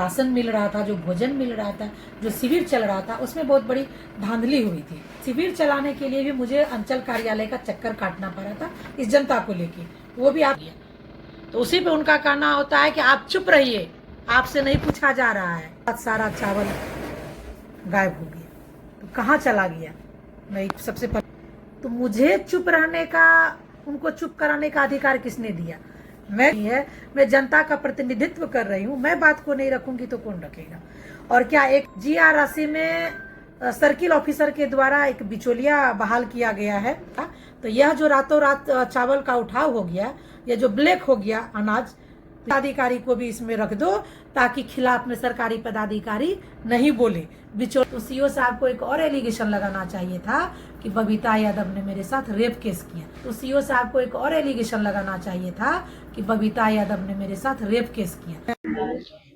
Ration मिल रहा था, जो भोजन मिल रहा था, जो शिविर चल रहा था, उसमें बहुत बड़ी धांधली हुई थी। शिविर चलाने के लिए भी मुझे अंचल कार्यालय का चक्कर काटना पड़ा था इस जनता को लेके, वो भी आप तो उसी पे उनका कहना होता है कि आप चुप रहिए, आपसे नहीं पूछा जा रहा है। सारा चावल गायब हो गया, तो कहाँ चला गया? मैं सबसे पहले तो मुझे चुप रहने का, उनको चुप कराने का अधिकार किसने दिया? मैं जनता का प्रतिनिधित्व कर रही हूँ, मैं बात को नहीं रखूंगी तो कौन रखेगा? और क्या एक GR राशि में सर्किल ऑफिसर के द्वारा एक बिचौलिया बहाल किया गया है, तो यह जो रातों रात चावल का उठाव हो गया, यह जो ब्लैक हो गया अनाज, पदाधिकारी को भी इसमें रख दो ताकि खिलाफ में सरकारी पदाधिकारी नहीं बोले। तो CO साहब को एक और एलिगेशन लगाना चाहिए था कि बबीता यादव ने मेरे साथ रेप केस किया। तो CO साहब को एक और एलिगेशन लगाना चाहिए था कि बबीता यादव ने मेरे साथ रेप केस किया।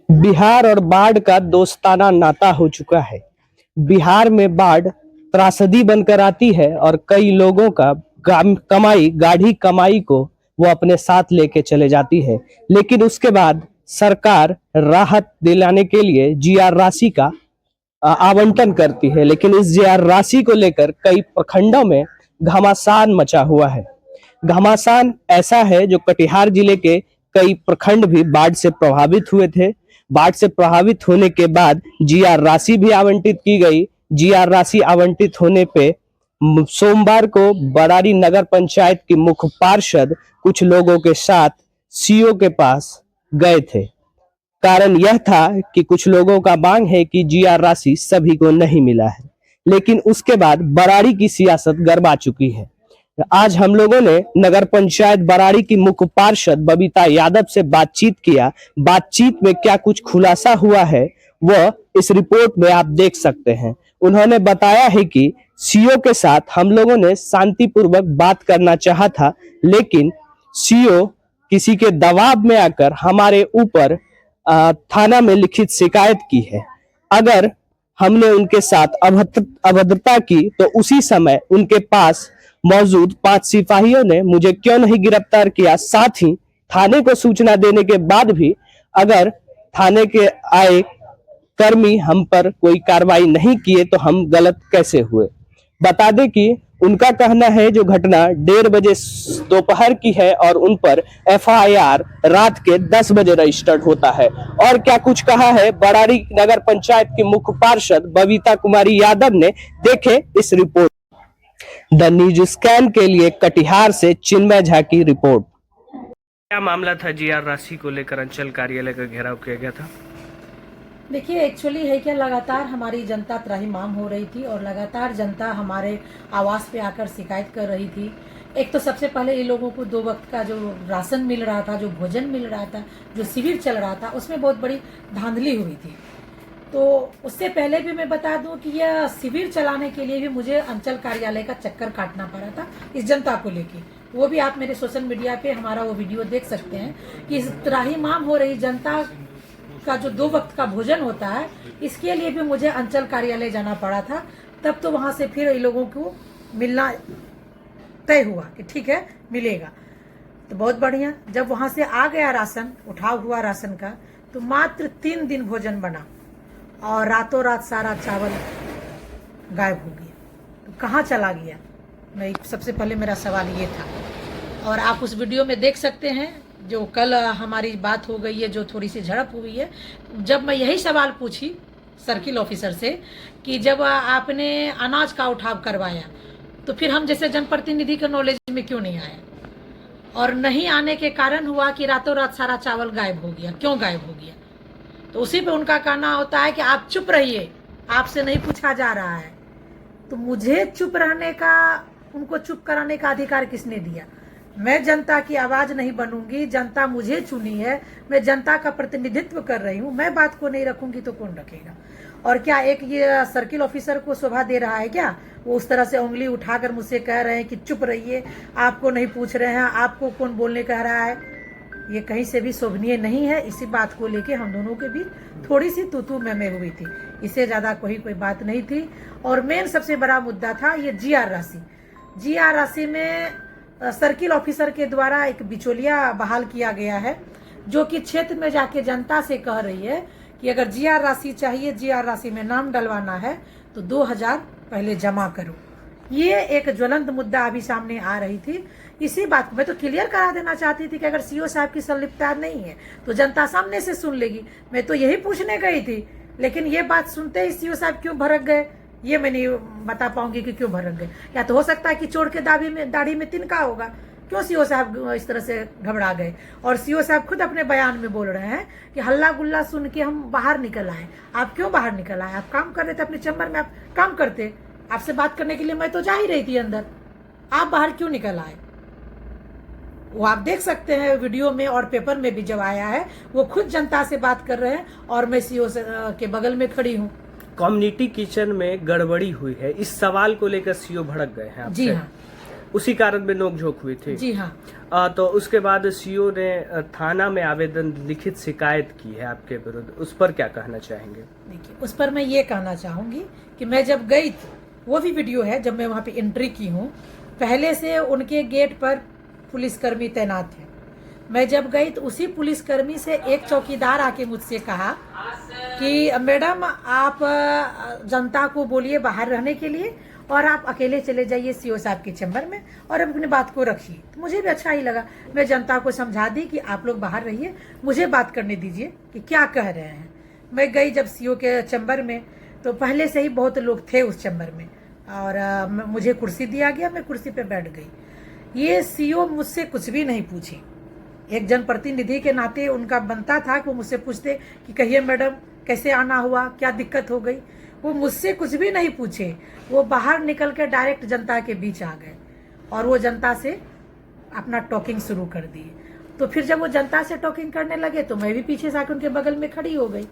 बिहार और बाढ़ का दोस्ताना नाता हो चुका है। बिहार में बाढ़ त्रासदी बनकर आती है और कई लोगों का गाढ़ी कमाई को वो अपने साथ लेके चले जाती है, लेकिन उसके बाद सरकार राहत दिलाने के लिए GR राशि का आवंटन करती है, लेकिन इस GR राशि को लेकर कई प्रखंडों में घमासान मचा हुआ है। घमासान ऐसा है जो कटिहार जिले के कई प्रखंड भी बाढ़ से प्रभावित हुए थे। बाढ़ से प्रभावित होने के बाद GR राशि भी आवंटित की गई। GR राशि आवंटित होने पे सोमवार को बरारी नगर पंचायत की मुख्य पार्षद कुछ लोगों के साथ CO के पास गए थे। कारण यह था कि कुछ लोगों का मांग है कि GR राशि सभी को नहीं मिला है, लेकिन उसके बाद बरारी की सियासत गरमा चुकी है। आज हम लोगों ने नगर पंचायत बरारी की मुख्य पार्षद बबीता यादव से बातचीत किया। बातचीत में क्या कुछ खुलासा हुआ है वह इस रिपोर्ट में आप देख सकते हैं। उन्होंने बताया है कि CO के साथ हम लोगों ने शांतिपूर्वक बात करना चाहा था, लेकिन CO किसी के दबाव में आकर हमारे ऊपर थाना में लिखित शिकायत की है। अगर हमने उनके साथ अभद्रता की तो उसी समय उनके पास मौजूद 5 सिपाहियों ने मुझे क्यों नहीं गिरफ्तार किया? साथ ही थाने को सूचना देने के बाद भी अगर थाने के आए कर्मी हम पर कोई कार्रवाई नहीं किए तो हम गलत कैसे हुए? बता दें कि उनका कहना है जो घटना 1:30 बजे दोपहर की है और उन पर FIR रात के 10 बजे रजिस्टर्ड होता है। और क्या कुछ कहा है बरारी नगर पंचायत की मुख्य पार्षद बबीता कुमारी यादव ने, देखे इस रिपोर्ट। द न्यूज स्कैन के लिए कटिहार से चिन्मय झा की रिपोर्ट। क्या मामला था? GR राशि को लेकर अंचल कार्यालय का घेराव किया गया था। देखिए, एक्चुअली है क्या, लगातार हमारी जनता त्राहिमाम हो रही थी और लगातार जनता हमारे आवास पे आकर शिकायत कर रही थी। एक तो सबसे पहले ये लोगों को 2 वक्त का जो राशन मिल रहा था, जो भोजन मिल रहा था, जो शिविर चल रहा था, उसमें बहुत बड़ी धांधली हुई थी। तो उससे पहले भी मैं बता दूं कि यह शिविर चलाने के लिए भी मुझे अंचल कार्यालय का चक्कर काटना पड़ा था इस जनता को लेके। वो भी आप मेरे सोशल मीडिया पे हमारा वो वीडियो देख सकते हैं कि इस त्राहिमाम हो रही जनता का जो 2 वक्त का भोजन होता है, इसके लिए भी मुझे अंचल कार्यालय जाना पड़ा था। तब तो वहां से फिर इन लोगों को मिलना तय हुआ कि ठीक है मिलेगा, तो बहुत बढ़िया। जब वहां से आ गया राशन, उठाव हुआ राशन का, तो मात्र 3 दिन भोजन बना और रातों रात सारा चावल गायब हो गया। तो कहाँ चला गया? मैं सबसे पहले मेरा सवाल ये था। और आप उस वीडियो में देख सकते हैं जो कल हमारी बात हो गई है, जो थोड़ी सी झड़प हुई है, जब मैं यही सवाल पूछी सर्किल ऑफिसर से कि जब आपने अनाज का उठाव करवाया तो फिर हम जैसे जनप्रतिनिधि के नॉलेज में क्यों नहीं आया? और नहीं आने के कारण हुआ कि रातों रात सारा चावल गायब हो गया। क्यों गायब हो गया? तो उसी पे उनका कहना होता है कि आप चुप रहिए, आपसे नहीं पूछा जा रहा है। तो मुझे चुप रहने का, उनको चुप कराने का अधिकार किसने दिया? मैं जनता की आवाज नहीं बनूंगी, जनता मुझे चुनी है, मैं जनता का प्रतिनिधित्व कर रही हूँ, मैं बात को नहीं रखूंगी तो कौन रखेगा? और क्या एक ये सर्किल ऑफिसर को शोभा दे रहा है क्या? वो उस तरह से उंगली उठाकर मुझसे कह रहे हैं कि चुप रहिए, आपको नहीं पूछ रहे हैं, आपको कौन बोलने कह रहा है? ये कहीं से भी शोभनीय नहीं है। इसी बात को लेके हम दोनों के बीच थोड़ी सी तू मैं हुई थी, इससे ज्यादा कोई बात नहीं थी। और मेन सबसे बड़ा मुद्दा था ये GR राशि। GR राशि में सर्किल ऑफिसर के द्वारा एक बिचौलिया बहाल किया गया है, जो कि क्षेत्र में जाके जनता से कह रही है कि अगर जीआर राशि चाहिए, जीआर राशि में नाम डलवाना है तो 2000 पहले जमा करो। ये एक ज्वलंत मुद्दा अभी सामने आ रही थी। इसी बात को मैं तो क्लियर करा देना चाहती थी कि अगर सीओ साहब की संलिप्तता नहीं है तो जनता सामने से सुन लेगी। मैं तो यही पूछने गई थी, लेकिन ये बात सुनते ही सीओ साहब क्यों भड़क गए ये मैं नहीं बता पाऊंगी कि क्यों भड़क गए। या तो हो सकता है कि चोर के दाढ़ी में तिनका होगा, क्यों सीओ साहब इस तरह से घबरा गए। और सीओ साहब खुद अपने बयान में बोल रहे हैं कि हल्ला गुल्ला सुन के हम बाहर निकल आए। आप क्यों बाहर निकल आए? आप काम कर रहे थे अपने चैम्बर में, आप काम करते, आपसे बात करने के लिए मैं तो जा ही रही थी अंदर, आप बाहर क्यों निकल आए? वो आप देख सकते हैं वीडियो में और पेपर में भी जब आया है, वो खुद जनता से बात कर रहे हैं और मैं सीओ के बगल में खड़ी हूँ। कम्युनिटी किचन में गड़बड़ी हुई है, इस सवाल को लेकर सीओ भड़क गए हैं आपसे। जी हाँ, उसी कारण में नोकझोंक हुई थी। जी हाँ। तो उसके बाद सीओ ने थाना में आवेदन लिखित शिकायत की है आपके विरुद्ध, उस पर क्या कहना चाहेंगे? देखिए, उस पर मैं ये कहना चाहूंगी कि मैं जब गई थी, वो भी वीडियो है जब मैं वहाँ पे एंट्री की हूँ, पहले से उनके गेट पर पुलिसकर्मी तैनात है। मैं जब गई तो उसी पुलिसकर्मी से एक चौकीदार आके मुझसे कहा कि मैडम आप जनता को बोलिए बाहर रहने के लिए और आप अकेले चले जाइए सीओ साहब के चैम्बर में और अपनी बात को रखिए। तो मुझे भी अच्छा ही लगा। मैं जनता को समझा दी कि आप लोग बाहर रहिए, मुझे बात करने दीजिए कि क्या कह रहे हैं। मैं गई जब सीओ के चैम्बर में तो पहले से ही बहुत लोग थे उस चैम्बर में और मुझे कुर्सी दिया गया, मैं कुर्सी पे बैठ गई। ये सीओ मुझसे कुछ भी नहीं पूछे। एक जनप्रतिनिधि के नाते उनका बनता था कि वो मुझसे पूछते कि कहिए मैडम कैसे आना हुआ, क्या दिक्कत हो गई। वो मुझसे कुछ भी नहीं पूछे, वो बाहर निकल के डायरेक्ट जनता के बीच आ गए और वो जनता से अपना टॉकिंग शुरू कर दिए। तो फिर जब वो जनता से टॉकिंग करने लगे तो मैं भी पीछे से आकर उनके बगल में खड़ी हो गई।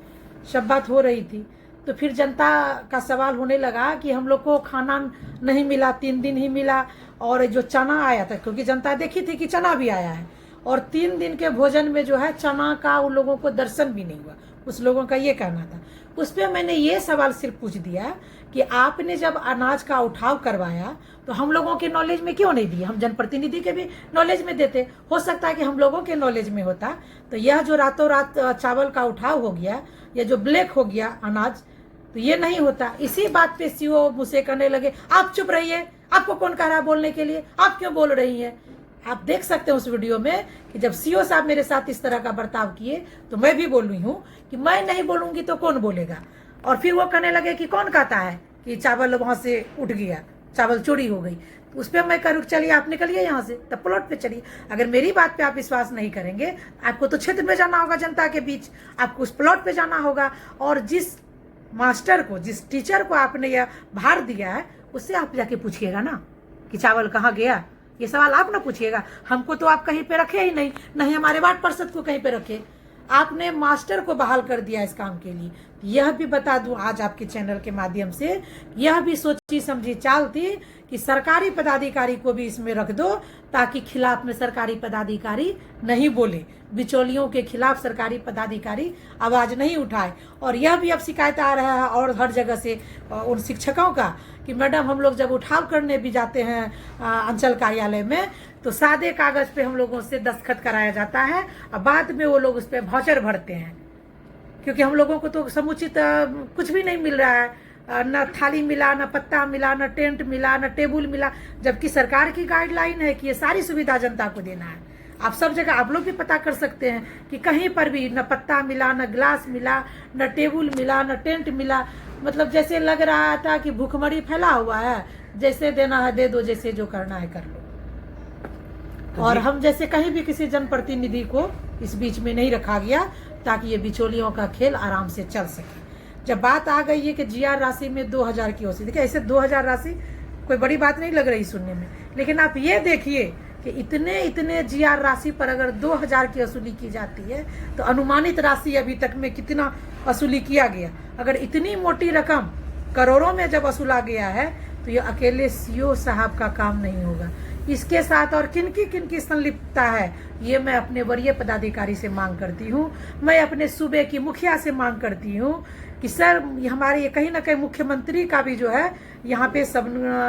सब बात हो रही थी तो फिर जनता का सवाल होने लगा कि हम लोग को खाना नहीं मिला, 3 दिन ही मिला, और जो चना आया था, क्योंकि जनता देखी थी कि चना भी आया है, और 3 दिन के भोजन में जो है चना का उन लोगों को दर्शन भी नहीं हुआ, उस लोगों का ये कहना था। उस पर मैंने ये सवाल सिर्फ पूछ दिया कि आपने जब अनाज का उठाव करवाया तो हम लोगों के नॉलेज में क्यों नहीं दिए? हम जनप्रतिनिधि के भी नॉलेज में देते, हो सकता है कि हम लोगों के नॉलेज में होता। तो यह जो रातों रात चावल का उठाव हो गया, या जो ब्लैक हो गया अनाज, तो ये नहीं होता। इसी बात पे सीओ मुझसे कहने लगे आप चुप रहिए, आपको कौन कह रहा है बोलने के लिए, आप क्यों बोल रही हैं? आप देख सकते हैं उस वीडियो में कि जब सीओ साहब मेरे साथ इस तरह का बर्ताव किए तो मैं भी बोल रही हूँ कि मैं नहीं बोलूंगी तो कौन बोलेगा। और फिर वो कहने लगे कि कौन कहता है कि चावल वहां से उठ गया, चावल चोरी हो गई। तो उस पर मैं करूँ चलिए आप निकलिए यहाँ से, तब प्लॉट पे चलिए। अगर मेरी बात पे आप विश्वास नहीं करेंगे, आपको तो क्षेत्र में जाना होगा, जनता के बीच, आपको उस प्लॉट पे जाना होगा, और जिस मास्टर को, जिस टीचर को आपने यह भार दिया है, उससे आप जाके पूछिएगा ना कि चावल कहाँ गया। ये सवाल आप ना पूछिएगा। हमको तो आप कहीं पे रखे ही नहीं, नहीं हमारे वार्ड पार्षद को कहीं पे रखे, आपने मास्टर को बहाल कर दिया इस काम के लिए। यह भी बता दूं आज आपके चैनल के माध्यम से, यह भी सोची समझी चाल थी कि सरकारी पदाधिकारी को भी इसमें रख दो ताकि खिलाफ में सरकारी पदाधिकारी नहीं बोले, बिचौलियों के खिलाफ सरकारी पदाधिकारी आवाज नहीं उठाए। और यह भी अब शिकायत आ रहा है और हर जगह से उन शिक्षकों का कि मैडम हम लोग जब उठाव करने भी जाते हैं अंचल कार्यालय में तो सादे कागज पे हम लोगों से दस्तखत कराया जाता है और बाद में वो लोग उस पर वाउचर भरते हैं, क्योंकि हम लोगों को तो समुचित कुछ भी नहीं मिल रहा है, न थाली मिला, न पत्ता मिला, न टेंट मिला, न टेबल मिला, जबकि सरकार की गाइडलाइन है कि ये सारी सुविधा जनता को देना है। आप सब जगह आप लोग भी पता कर सकते हैं कि कहीं पर भी न पत्ता मिला, न गिलास मिला, न टेबल मिला, न टेंट मिला। मतलब जैसे लग रहा था कि भूखमरी फैला हुआ है, जैसे देना है दे दो, जैसे जो करना है कर लो। और हम जैसे कहीं भी किसी जनप्रतिनिधि को इस बीच में नहीं रखा गया ताकि ये बिचौलियों का खेल आराम से चल सके। जब बात आ गई है कि जीआर राशि में 2000 की औसत, देखिए ऐसे 2000 राशि कोई बड़ी बात नहीं लग रही सुनने में, लेकिन आप ये देखिए कि इतने जीआर राशि पर अगर 2000 की वसूली की जाती है तो अनुमानित राशि अभी तक में कितना वसूली किया गया। अगर इतनी मोटी रकम करोड़ों में जब वसूला गया है तो ये अकेले सीओ साहब का काम नहीं होगा, इसके साथ और किन की संलिप्तता है, ये मैं अपने वरीय पदाधिकारी से मांग करती हूँ। मैं अपने सूबे की मुखिया से मांग करती हूँ कि सर हमारे ये कहीं ना कहीं मुख्यमंत्री का भी जो है यहाँ पे सब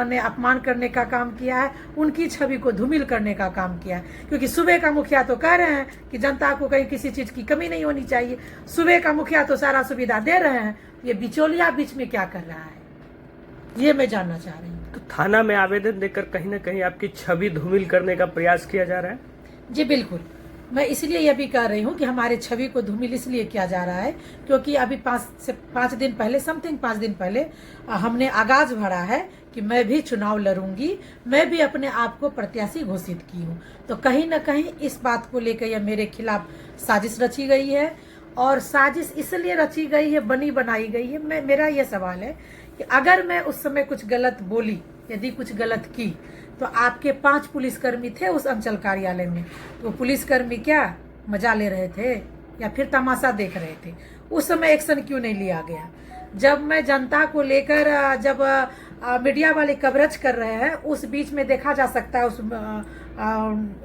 ने अपमान करने का काम किया है, उनकी छवि को धूमिल करने का काम किया है। क्योंकि सूबे का मुखिया तो कह रहे हैं कि जनता को कहीं किसी चीज़ की कमी नहीं होनी चाहिए, सूबे का मुखिया तो सारा सुविधा दे रहे हैं, ये बिचौलिया बीच में क्या कर रहा है, ये मैं जानना चाह रही हूँ। तो थाना में आवेदन देकर कहीं ना कहीं आपकी छवि धूमिल करने का प्रयास किया जा रहा है? जी बिल्कुल, मैं इसलिए यह भी कह रही हूँ कि हमारे छवि को धूमिल इसलिए किया जा रहा है क्योंकि अभी 5 दिन पहले 5 दिन पहले हमने आगाज भरा है कि मैं भी चुनाव लड़ूंगी, मैं भी अपने आप को प्रत्याशी घोषित की हूँ। तो कहीं ना कहीं इस बात को लेकर यह मेरे खिलाफ साजिश रची गई है, और साजिश इसलिए रची गई है, बनी बनाई गई है। मेरा यह सवाल है कि अगर मैं उस समय कुछ गलत बोली, यदि कुछ गलत की, तो आपके 5 पुलिसकर्मी थे उस अंचल कार्यालय में, तो पुलिसकर्मी क्या मजा ले रहे थे या फिर तमाशा देख रहे थे? उस समय एक्शन क्यों नहीं लिया गया? जब मैं जनता को लेकर जब मीडिया वाले कवरेज कर रहे हैं, उस बीच में देखा जा सकता है उस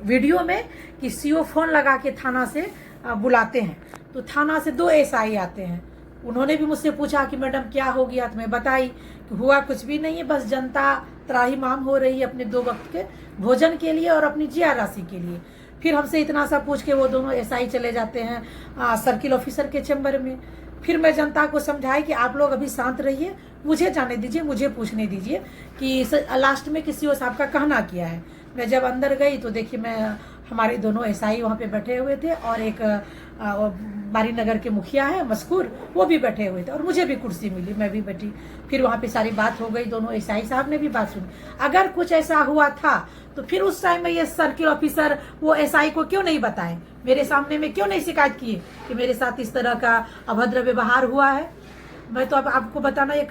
वीडियो में कि सीओ फोन लगा के थाना से बुलाते हैं, तो थाना से 2 एसआई आते हैं। उन्होंने भी मुझसे पूछा कि मैडम क्या हो गया, तो मैं बताई कि हुआ कुछ भी नहीं है, बस जनता त्राहिमाम हो रही है अपने 2 वक्त के भोजन के लिए और अपनी जिया राशि के लिए। फिर हमसे इतना सा पूछ के वो दोनों एसआई चले जाते हैं सर्किल ऑफिसर के चैम्बर में। फिर मैं जनता को समझाई कि आप लोग अभी शांत रहिए, मुझे जाने दीजिए, मुझे पूछने दीजिए कि लास्ट में किसी और साहब का कहना किया है। मैं जब अंदर गई तो देखिए हमारे दोनों एसआई वहाँ पे बैठे हुए थे और एक बारी नगर के मुखिया है मस्कूर, वो भी बैठे हुए थे और मुझे भी कुर्सी मिली, मैं भी बैठी। फिर वहाँ पे सारी बात हो गई, दोनों एसआई साहब ने भी बात सुनी। अगर कुछ ऐसा हुआ था तो फिर उस टाइम में ये सर्किल ऑफिसर वो एसआई को क्यों नहीं बताए, मेरे सामने में क्यों नहीं शिकायत किए कि मेरे साथ इस तरह का अभद्र व्यवहार हुआ है? मैं तो अब आपको बताना ये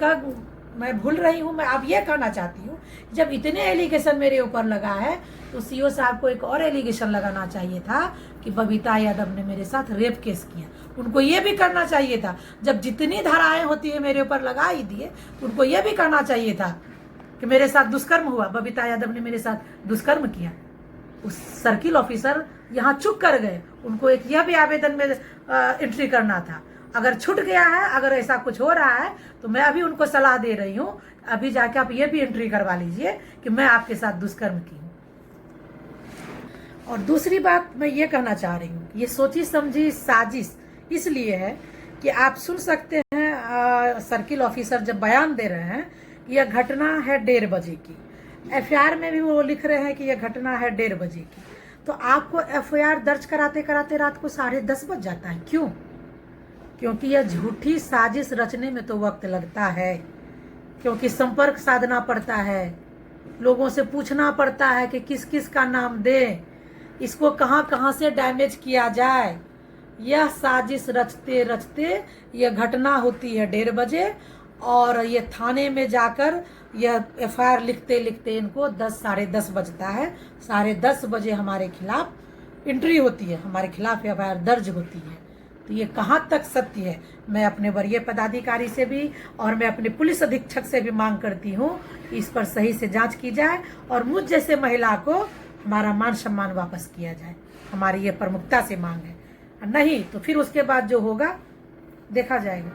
मैं भूल रही हूँ। मैं अब ये कहना चाहती हूँ, जब इतने एलिगेशन मेरे ऊपर लगा है तो सीओ साहब को एक और एलिगेशन लगाना चाहिए था कि बबीता यादव ने मेरे साथ रेप केस किया। उनको ये भी करना चाहिए था, जब जितनी धाराएं होती है मेरे ऊपर लगा ही दिए, तो उनको ये भी करना चाहिए था कि मेरे साथ दुष्कर्म हुआ, बबीता यादव ने मेरे साथ दुष्कर्म किया। उस सर्किल ऑफिसर यहाँ चुप कर गए, उनको एक यह भी आवेदन में एंट्री करना था। अगर छूट गया है, अगर ऐसा कुछ हो रहा है, तो मैं अभी उनको सलाह दे रही हूँ, अभी जाके आप ये भी एंट्री करवा लीजिए कि मैं आपके साथ दुष्कर्म की हूँ। और दूसरी बात मैं ये कहना चाह रही हूँ, ये सोची समझी साजिश इसलिए है कि आप सुन सकते हैं सर्किल ऑफिसर जब बयान दे रहे हैं कि यह घटना है 1:30 बजे की, एफआईआर में भी वो लिख रहे हैं कि यह घटना है 1:30 बजे की, तो आपको एफआईआर दर्ज कराते कराते रात को 10:30 बज जाता है। क्यों? क्योंकि यह झूठी साजिश रचने में तो वक्त लगता है, क्योंकि संपर्क साधना पड़ता है, लोगों से पूछना पड़ता है कि किस किस का नाम दे, इसको कहाँ कहाँ से डैमेज किया जाए। यह साजिश रचते रचते यह घटना होती है 1:30 बजे, और ये थाने में जाकर यह एफआईआर लिखते लिखते इनको 10 बजता है। 10:30 बजे हमारे खिलाफ एंट्री होती है, हमारे खिलाफ एफआईआर दर्ज होती है। तो ये कहाँ तक सत्य है? मैं अपने वरीय पदाधिकारी से भी और मैं अपने पुलिस अधीक्षक से भी मांग करती हूँ कि इस पर सही से जांच की जाए और मुझ जैसे महिला को हमारा मान सम्मान वापस किया जाए। हमारी ये प्रमुखता से मांग है, नहीं तो फिर उसके बाद जो होगा देखा जाएगा।